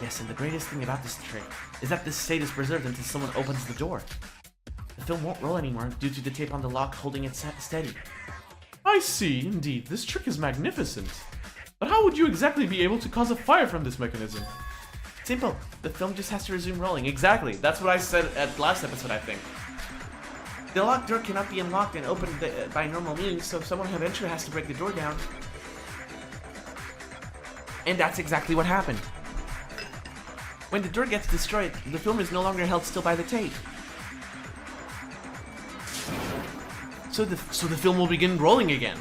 Yes, and the greatest thing about this trick is that this state is preserved until someone opens the door. The film won't roll anymore due to the tape on the lock holding it steady. I see, indeed. This trick is magnificent. But how would you exactly be able to cause a fire from this mechanism? Simple. The film just has to resume rolling. Exactly. That's what I said at last episode, I think. The locked door cannot be unlocked and opened by normal means, so someone eventually has to break the door down. And that's exactly what happened. When the door gets destroyed, the film is no longer held still by the tape. So the film will begin rolling again.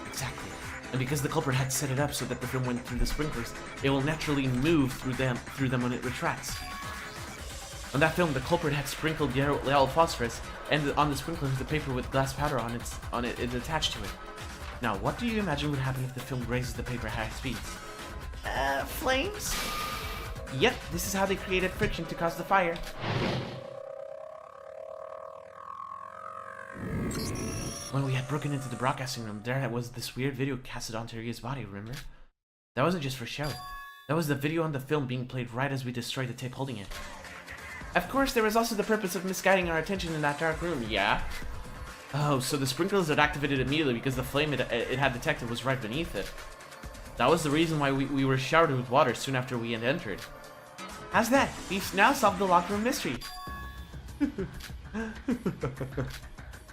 Exactly. And because the culprit had set it up so that the film went through the sprinklers, it will naturally move through them when it retracts. On that film, the culprit had sprinkled yellow phosphorus, and on the sprinklers, the paper with glass powder on it is attached to it. Now, what do you imagine would happen if the film grazes the paper at high speeds? Flames? Yep, this is how they created friction to cause the fire. When we had broken into the broadcasting room, there was this weird video casted onto Teruya's body, remember? That wasn't just for show. That was the video on the film being played right as we destroyed the tape holding it. Of course, there was also the purpose of misguiding our attention in that dark room, yeah? Oh, so the sprinklers had activated immediately because the flame it had detected was right beneath it. That was the reason why we were showered with water soon after we had entered. How's that? We've now solved the locker room mystery.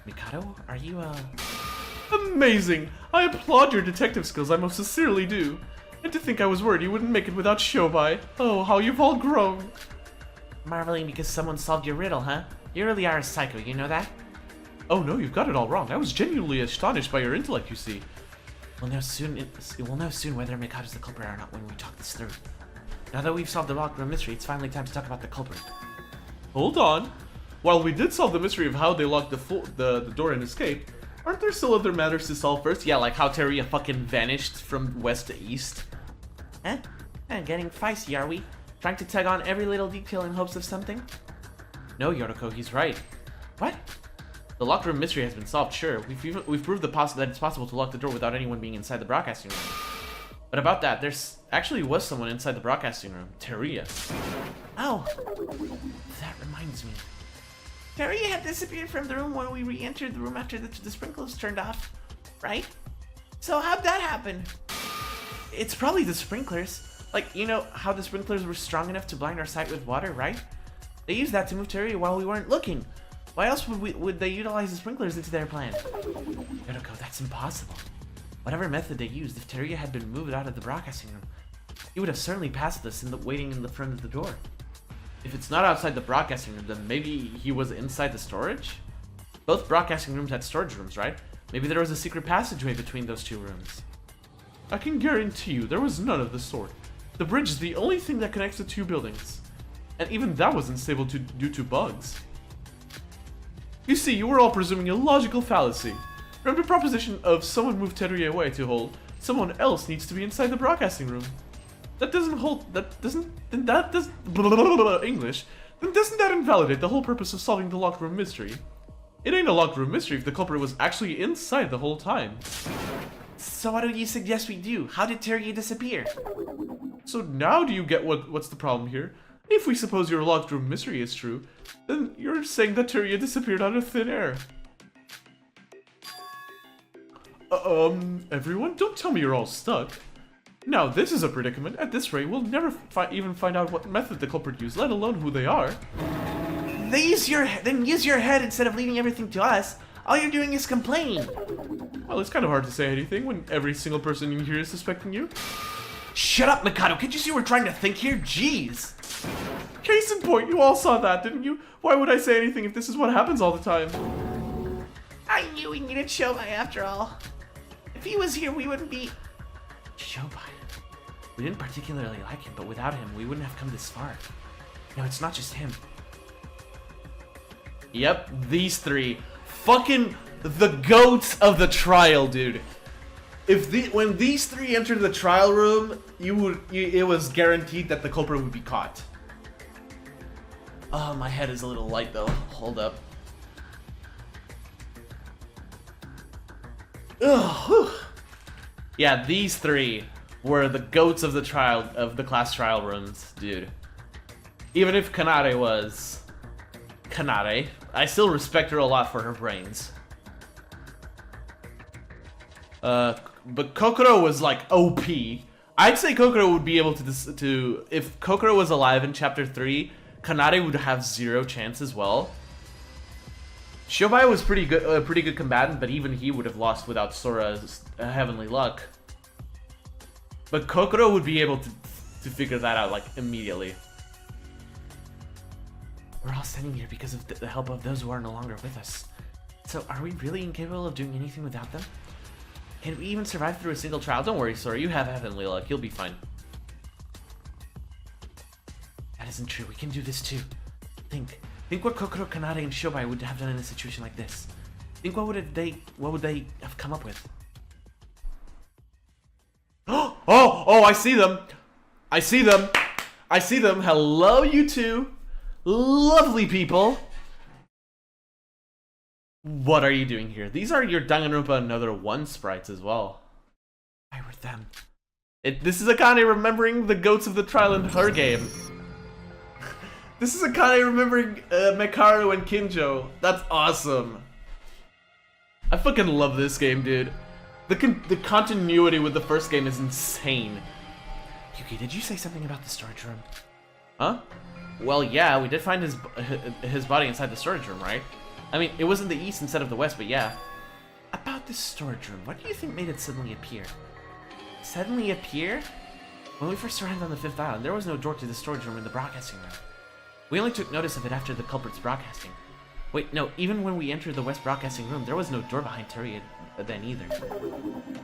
Mikado, are you, Amazing! I applaud your detective skills, I most sincerely do. And to think I was worried you wouldn't make it without Shobai. Oh, how you've all grown. Marveling because someone solved your riddle, huh? You really are a psycho, you know that? Oh no, you've got it all wrong. I was genuinely astonished by your intellect, you see. We'll know soon whether Mikado's the culprit or not when we talk this through. Now that we've solved the locker room mystery, it's finally time to talk about the culprit. Hold on. while we did solve the mystery of how they locked the door and escaped, aren't there still other matters to solve first? Yeah, like how Teruya fucking vanished from west to east. Huh? Getting feisty, are we? Trying to tag on every little detail in hopes of something? No, Yoroko, he's right. What? The locked room mystery has been solved, sure. We've proved that it's possible to lock the door without anyone being inside the broadcasting room. But about that, there's actually was someone inside the broadcasting room. Teruya. Oh, That reminds me. Teruya had disappeared from the room when we re-entered the room after the sprinklers turned off, right? So how'd that happen? It's probably the sprinklers. Like, you know how the sprinklers were strong enough to blind our sight with water, right? They used that to move Teruya while we weren't looking. Why else would they utilize the sprinklers into their plan? Yoroko, that's impossible. Whatever method they used, if Teruya had been moved out of the broadcasting room, he would have certainly passed us waiting in the front of the door. If it's not outside the broadcasting room, then maybe he was inside the storage? Both broadcasting rooms had storage rooms, right? Maybe there was a secret passageway between those two rooms. I can guarantee you there was none of the sort. The bridge is the only thing that connects the two buildings. And even that was unstable due to bugs. You see, you were all presuming a logical fallacy. From the proposition of someone moved Teruya away to hold, someone else needs to be inside the broadcasting room. That doesn't hold, English, then doesn't that invalidate the whole purpose of solving the locked room mystery? It ain't a locked room mystery if the culprit was actually inside the whole time. So what do you suggest we do? How did Teruya disappear? So now do you get what's the problem here? If we suppose your locked room mystery is true, then you're saying that Teruya disappeared out of thin air. Everyone, don't tell me you're all stuck. Now this is a predicament. At this rate, we'll never even find out what method the culprit used, let alone who they are. Then use your head instead of leaving everything to us. All you're doing is complaining. Well, it's kind of hard to say anything when every single person in here is suspecting you. Shut up, Mikado! Can't you see we're trying to think here? Jeez! Case in point, you all saw that, didn't you? Why would I say anything if this is what happens all the time? I knew we needed Shobai after all. If he was here, we wouldn't be... Shobai. We didn't particularly like him, but without him, we wouldn't have come this far. No, it's not just him. Yep, these three. Fucking the goats of the trial, dude. When these three entered the trial room, it was guaranteed that the culprit would be caught. Oh, my head is a little light though. Hold up. Ugh. Yeah, these three were the goats of the class trial rooms, dude. Even if Kanade was Kanade, I still respect her a lot for her brains. But Kokoro was like OP. I'd say Kokoro would be able to if Kokoro was alive in chapter 3, Kanade would have 0 chance as well. Shobai was pretty good combatant, but even he would have lost without Sora's heavenly luck. But Kokoro would be able to figure that out like immediately. We're all standing here because of the help of those who are no longer with us. So are we really incapable of doing anything without them? Can we even survive through a single trial? Don't worry, Sora, you have heavenly luck. You'll be fine. That isn't true. We can do this too. Think what Kokoro, Kanade, and Shobai would have done in a situation like this. Think what would they have come up with? Oh, I see them. I see them. I see them. Hello, you two. Lovely people. What are you doing here? These are your Danganronpa Another One sprites as well. Why were them? This is Akane remembering the goats of the trial in her game. This is Akane remembering Mekaru and Kinjo. That's awesome. I fucking love this game, dude. The continuity with the first game is insane. Yuki, did you say something about the storage room? Huh? Well, yeah, we did find his body inside the storage room, right? I mean, it was in the east instead of the west, but yeah. About this storage room, what do you think made it suddenly appear? Suddenly appear? When we first arrived on the 5th island, there was no door to the storage room in the broadcasting room. We only took notice of it after the culprit's broadcasting. Wait, no, even when we entered the west broadcasting room, there was no door behind Teruya then either.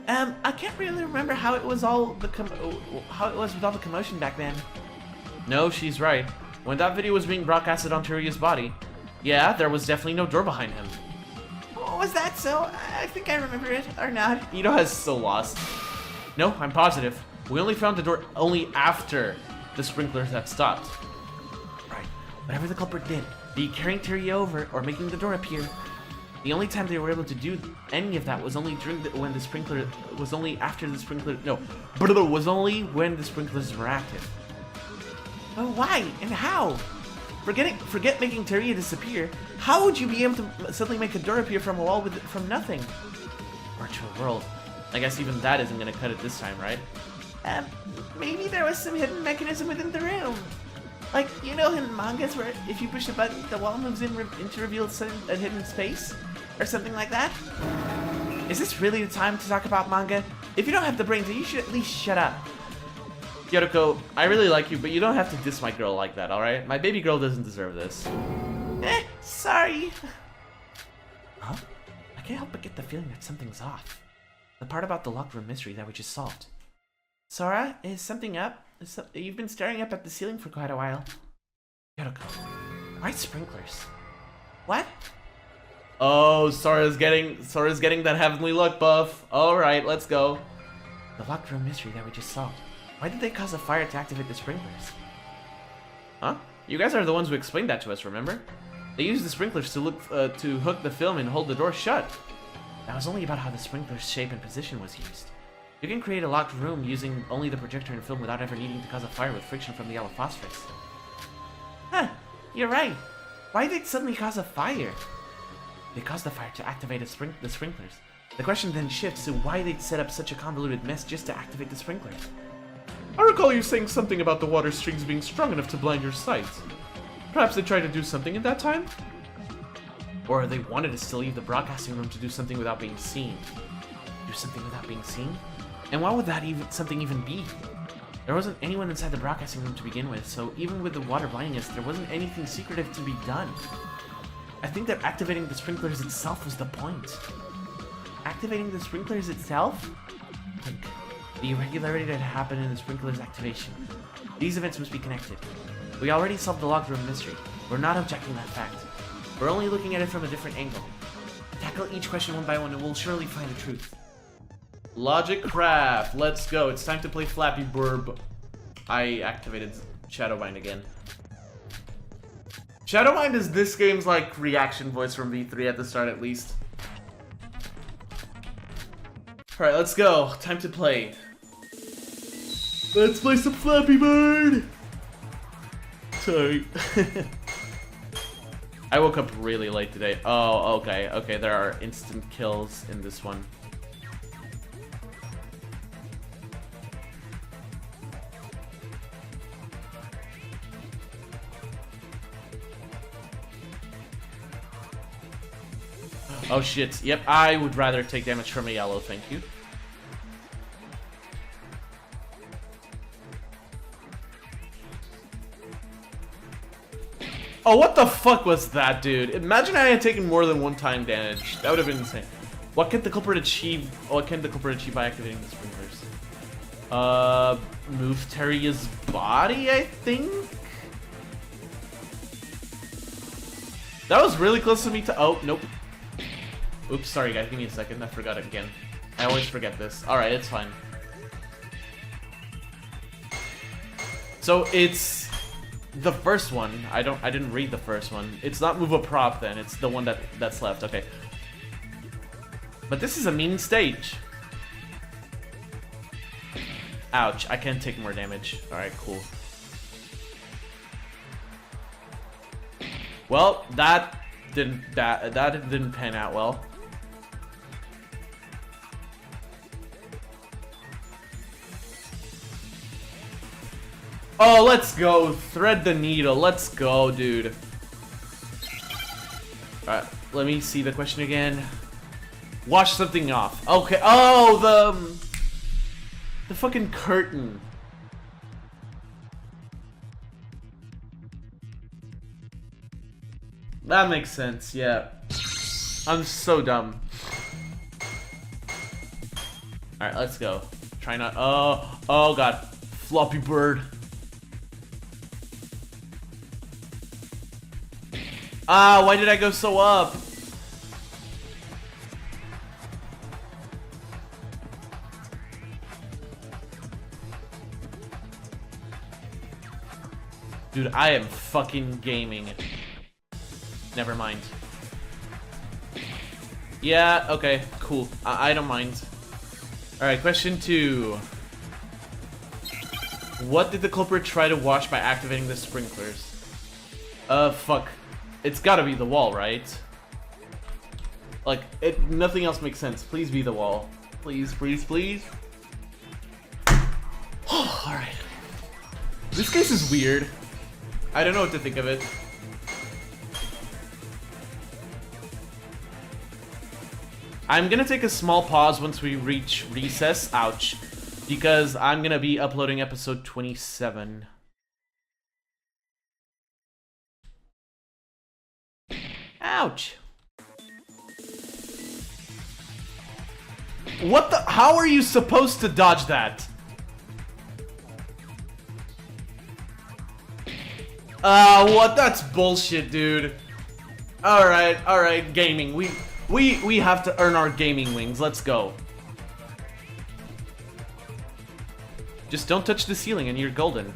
I can't really remember how it was with all the commotion back then. No, she's right. When that video was being broadcasted on Teruya's body, Yeah, there was definitely no door behind him. Oh, was that so? I think I remember it, or not. Ito is so lost. No, I'm positive. We only found the door only after the sprinklers had stopped. Right. Whatever the culprit did, be it carrying Teruya over or making the door appear, the only time they were able to do any of that was only when the sprinkler was only after the sprinkler. No, was only when the sprinklers were active. Oh, why and how? Forget making Teruya disappear. How would you be able to suddenly make a door appear from a wall from nothing? Virtual world. I guess even that isn't gonna cut it this time, right? Maybe there was some hidden mechanism within the room. Like, you know in mangas where if you push a button, the wall moves in to reveal a hidden space? Or something like that? Is this really the time to talk about manga? If you don't have the brains, you should at least shut up. Yoroko, I really like you, but you don't have to diss my girl like that, alright? My baby girl doesn't deserve this. Sorry. Huh? I can't help but get the feeling that something's off. The part about the locked room mystery that we just solved. Sora, is something up? You've been staring up at the ceiling for quite a while. Yoroko, why sprinklers? What? Oh, Sora's getting that heavenly look buff. Alright, let's go. The locked room mystery that we just solved. Why did they cause a fire to activate the sprinklers? Huh? You guys are the ones who explained that to us, remember? They used the sprinklers to hook the film and hold the door shut. That was only about how the sprinkler's shape and position was used. You can create a locked room using only the projector and film without ever needing to cause a fire with friction from the yellow phosphorus. Huh, you're right. Why did it suddenly cause a fire? They caused the fire to activate the sprinklers. The question then shifts to why they'd set up such a convoluted mess just to activate the sprinklers. I recall you saying something about the water strings being strong enough to blind your sight. Perhaps they tried to do something at that time? Or they wanted us to leave the broadcasting room to do something without being seen. Do something without being seen? And what would that something even be? There wasn't anyone inside the broadcasting room to begin with, so even with the water blinding us, there wasn't anything secretive to be done. I think that activating the sprinklers itself was the point. Activating the sprinklers itself? Think. The irregularity that happened in the sprinklers activation. These events must be connected. We already solved the locked room mystery. We're not objecting that fact. We're only looking at it from a different angle. Tackle each question one by one and we'll surely find the truth. Logic craft, let's go. It's time to play Flappy Burb. I activated Shadowbind again. Shadowbind is this game's like reaction voice from V3 at the start at least. Alright, let's go. Time to play. Let's play some Flappy Bird! Sorry. I woke up really late today. Oh, okay. Okay, there are instant kills in this one. Oh shit, yep, I would rather take damage from a yellow, thank you. Oh, what the fuck was that, dude? Imagine I had taken more than one time damage. That would have been insane. What can the culprit achieve? What can the culprit achieve by activating the sprinklers? Move Teruya's body, I think? That was really close to me to- oh, nope. Oops, sorry guys, give me a second, I forgot it again. I always forget this. Alright, it's fine. So it's the first one. I didn't read the first one. It's not move a prop then, it's the one that's left, okay. But this is a mean stage. Ouch, I can't take more damage. Alright, cool. Well, that didn't pan out well. Oh, let's go. Thread the needle. Let's go, dude. Alright, let me see the question again. Wash something off. Okay. Oh, the fucking curtain. That makes sense, yeah. I'm so dumb. Alright, let's go. Try not. Oh god. Floppy bird. Ah, why did I go so up? Dude, I am fucking gaming. Never mind. Yeah, okay, cool. I don't mind. Alright, question 2. What did the culprit try to wash by activating the sprinklers? Fuck. It's gotta be the wall, right? Like, nothing else makes sense. Please be the wall. Please, please, please. Alright. This case is weird. I don't know what to think of it. I'm gonna take a small pause once we reach recess. Ouch. Because I'm gonna be uploading episode 27. Ouch. What the? How are you supposed to dodge that? What? That's bullshit, dude. Alright, gaming. We have to earn our gaming wings. Let's go. Just don't touch the ceiling and you're golden.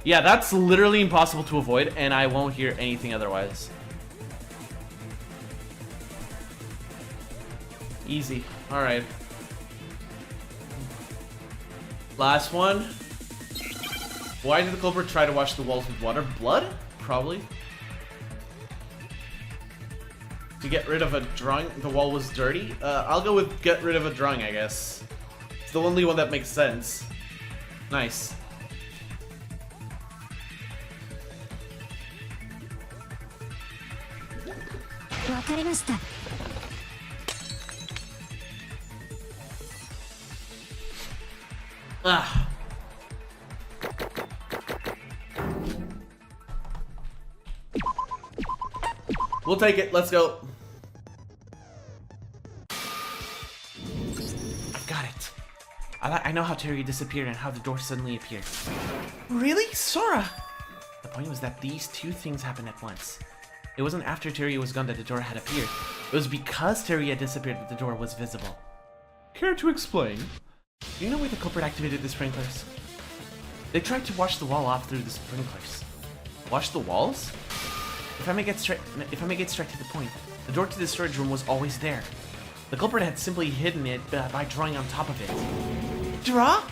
Yeah, that's literally impossible to avoid, and I won't hear anything otherwise. Easy. Alright. Last one. Why did the culprit try to wash the walls with water? Blood? Probably. To get rid of a drawing, the wall was dirty? I'll go with get rid of a drawing, I guess. It's the only one that makes sense. Nice. Ah. We'll take it. Let's go. I've got it. I know how Teruya disappeared and how the door suddenly appeared. Really? Sora? The point was that these two things happened at once. It wasn't after Teruya was gone that the door had appeared. It was because Teruya disappeared that the door was visible. Care to explain? Do you know why the culprit activated the sprinklers? They tried to wash the wall off through the sprinklers. Wash the walls? If I may get straight to the point, the door to the storage room was always there. The culprit had simply hidden it by drawing on top of it. Draw?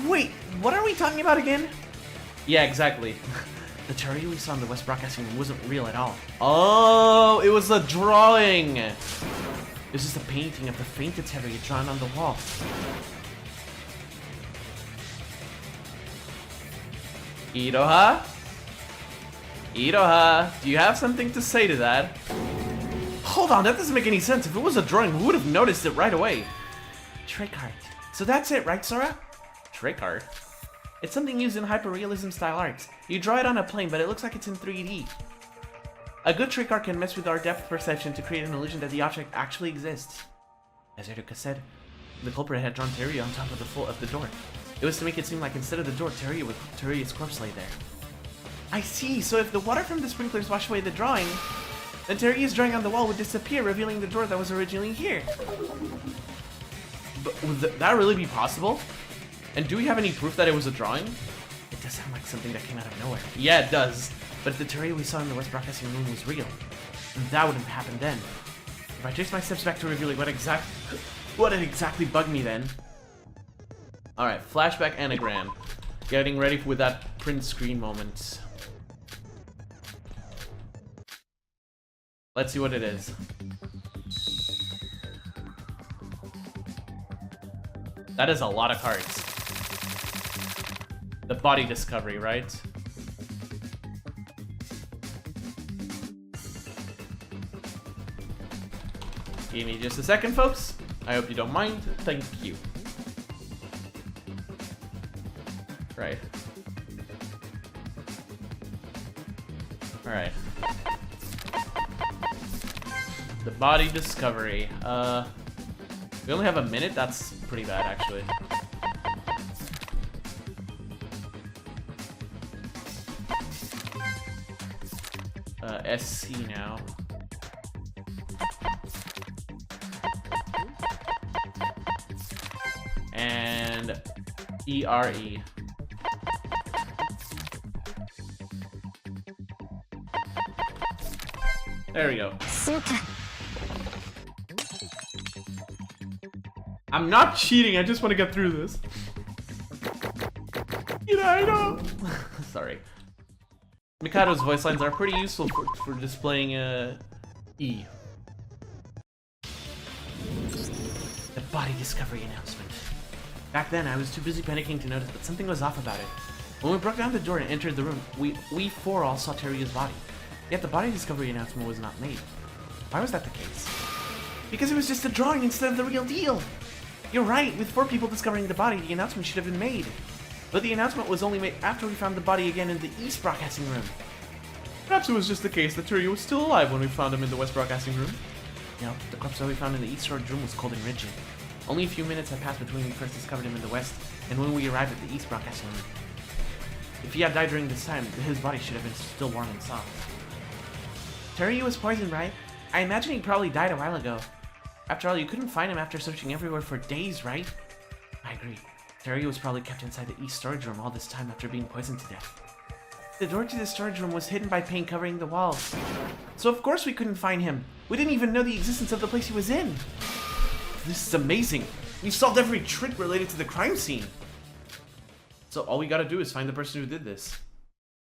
Wait, what are we talking about again? Yeah, exactly. The Teruya we saw in the West Broadcasting Room wasn't real at all. Oh, it was a drawing! It was just a painting of the fainted Teruya drawn on the wall. Iroha? Iroha, do you have something to say to that? Hold on, that doesn't make any sense. If it was a drawing, we would have noticed it right away. Trick art. So that's it, right, Sora? Trick art? It's something used in hyperrealism style arts. You draw it on a plane, but it looks like it's in 3D. A good trick art can mess with our depth perception to create an illusion that the object actually exists. As Eruka said, the culprit had drawn Teruya on top of the door. It was to make it seem like instead of the door, Teruya's corpse lay there. I see, so if the water from the sprinklers wash away the drawing, then Teruya's drawing on the wall would disappear, revealing the door that was originally here. But would that really be possible? And do we have any proof that it was a drawing? It does sound like something that came out of nowhere. Yeah, it does. But if the Teruya we saw in the West Broadcasting Room was real, then that wouldn't have happened then. If I trace my steps back to revealing what had exactly bugged me then. Alright, flashback anagram. Getting ready with that print screen moment. Let's see what it is. That is a lot of cards. The body discovery, right? Give me just a second, folks. I hope you don't mind. Thank you. Right. Alright. The body discovery. We only have a minute? That's pretty bad, actually. SC now. And ERE. There we go. I'm not cheating, I just want to get through this. You know, I know. Sorry. Mikado's voice lines are pretty useful for displaying E. The body discovery announcement. Back then, I was too busy panicking to notice, but something was off about it. When we broke down the door and entered the room, we four all saw Teruya's body. Yet the body discovery announcement was not made. Why was that the case? Because it was just a drawing instead of the real deal. You're right, with 4 people discovering the body, the announcement should have been made. But the announcement was only made after we found the body again in the East Broadcasting Room. Perhaps it was just the case that Teruya was still alive when we found him in the West Broadcasting Room. No, the corpse that we found in the East Storage Room was cold and rigid. Only a few minutes had passed between we first discovered him in the West and when we arrived at the East Broadcasting Room. If he had died during this time, his body should have been still warm and soft. Teruya was poisoned, right? I imagine he probably died a while ago. After all, you couldn't find him after searching everywhere for days, right? I agree. Teruya was probably kept inside the East Storage Room all this time after being poisoned to death. The door to the storage room was hidden by paint covering the walls. So of course we couldn't find him. We didn't even know the existence of the place he was in. This is amazing. We solved every trick related to the crime scene. So all we gotta do is find the person who did this.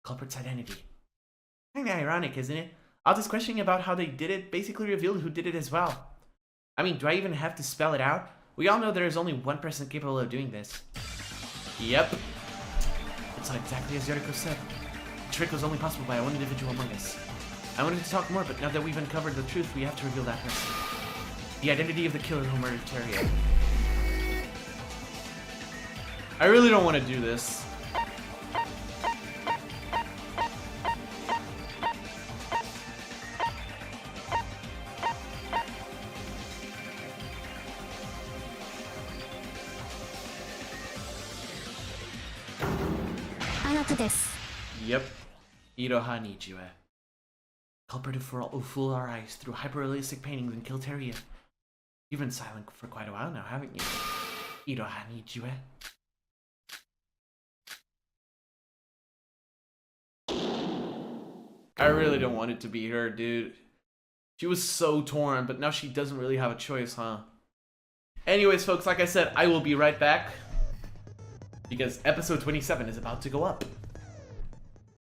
Culprit's identity. Kinda ironic, isn't it? All this questioning about how they did it basically revealed who did it as well. I mean, do I even have to spell it out? We all know there is only one person capable of doing this. Yep. It's not exactly as Yoriko said. The trick was only possible by one individual among us. I wanted to talk more, but now that we've uncovered the truth, we have to reveal that person. The identity of the killer who murdered Teruya. I really don't want to do this. Yep. Iroha Nijiwe. Culprit who fool our eyes through hyper-realistic paintings and kill Teruya. You've been silent for quite a while now, haven't you? Iroha Nijiwe. I really don't want it to be her, dude. She was so torn, but now she doesn't really have a choice, huh? Anyways, folks, like I said, I will be right back. Because episode 27 is about to go up.